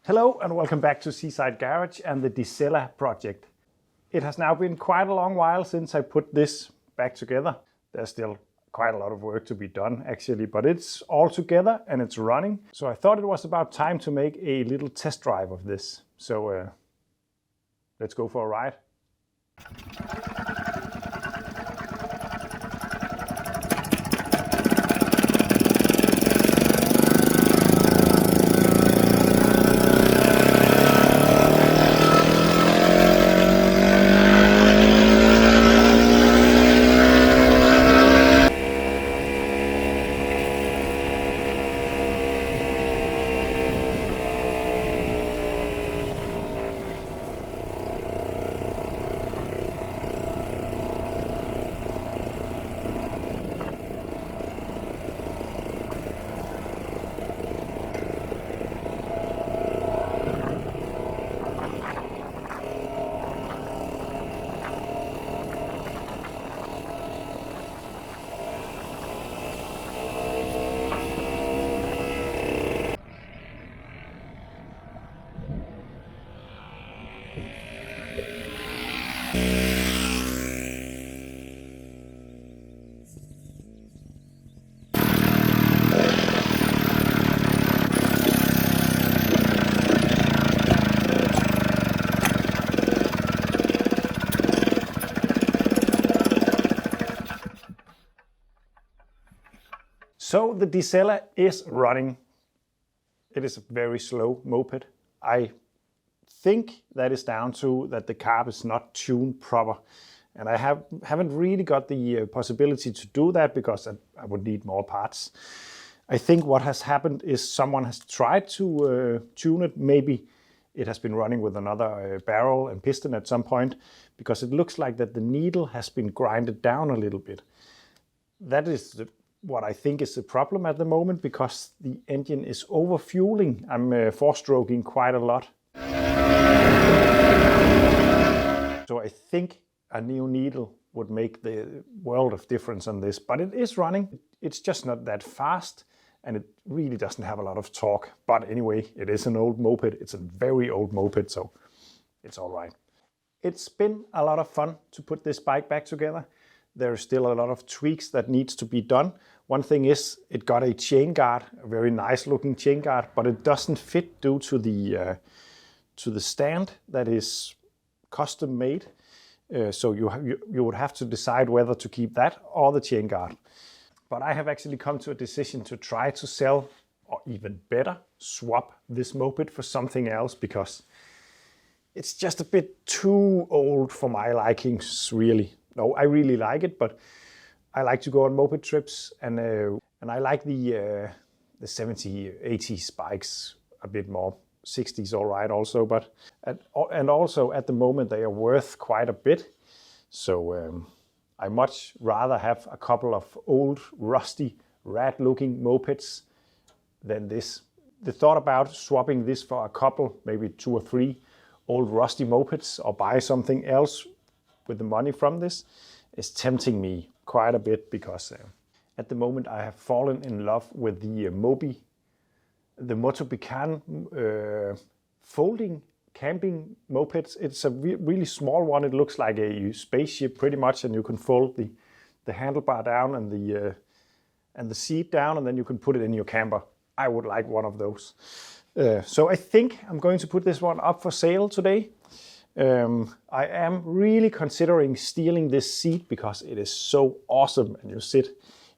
Hello and welcome back to Seaside Garage and the Diesella project. It has now been quite a long while since I put this back together. There's still quite a lot of work to be done actually, but it's all together and it's running. So I thought it was about time to make a little test drive of this. So let's go for a ride. So the Diesella is running. It is a very slow moped. I think that is down to that the carb is not tuned proper. And I haven't really got the possibility to do that because I would need more parts. I think what has happened is someone has tried to tune it. Maybe it has been running with another barrel and piston at some point, because it looks like that the needle has been grinded down a little bit. That is what I think is the problem at the moment, because the engine is over fueling. I'm four-stroking quite a lot. So I think a new needle would make the world of difference on this, but it is running. It's just not that fast and it really doesn't have a lot of torque. But anyway, it is an old moped. It's a very old moped, so it's all right. It's been a lot of fun to put this bike back together. There's still a lot of tweaks that needs to be done. One thing is it got a chain guard, a very nice looking chain guard, but it doesn't fit due to the stand that is custom made. So you would have to decide whether to keep that or the chain guard. But I have actually come to a decision to try to sell, or even better, swap this moped for something else, because it's just a bit too old for my likings, really. No, I really like it, but I like to go on moped trips, and I like the 70s, 80s bikes a bit more. 60s all right also, but and also at the moment they are worth quite a bit. So I much rather have a couple of old, rusty, rat-looking mopeds than this. The thought about swapping this for a couple, maybe 2 or 3 old rusty mopeds, or buy something else with the money from this, is tempting me quite a bit, because at the moment I have fallen in love with the motorized folding camping mopeds. It's a really small one. It looks like a spaceship pretty much, and you can fold the handlebar down and the seat down, and then you can put it in your camper. I would like one of those. So I think I'm going to put this one up for sale today. I am really considering stealing this seat because it is so awesome, and it's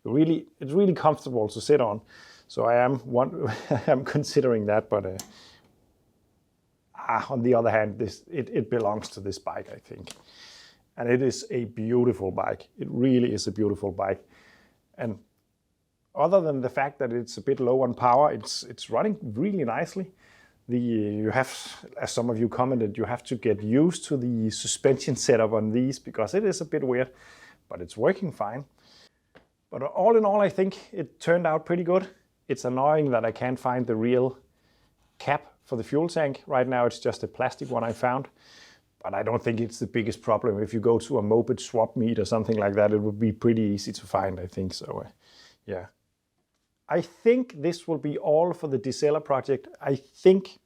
really comfortable to sit on. So I'm considering that, but on the other hand, it belongs to this bike, I think. And it is a beautiful bike. It really is a beautiful bike. And other than the fact that it's a bit low on power, it's running really nicely. You have, as some of you commented, you have to get used to the suspension setup on these, because it is a bit weird, but it's working fine. But all in all, I think it turned out pretty good. It's annoying that I can't find the real cap for the fuel tank. Right now it's just a plastic one I found, but I don't think it's the biggest problem. If you go to a moped swap meet or something like that, it would be pretty easy to find, I think. So yeah. I think this will be all for the Diesella project. I think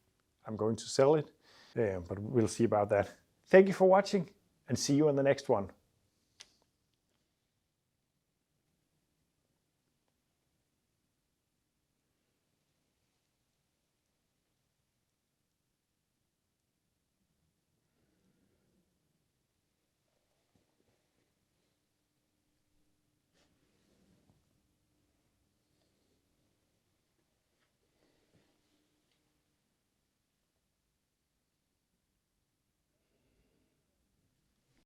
I'm going to sell it, but we'll see about that. Thank you for watching, and see you in the next one.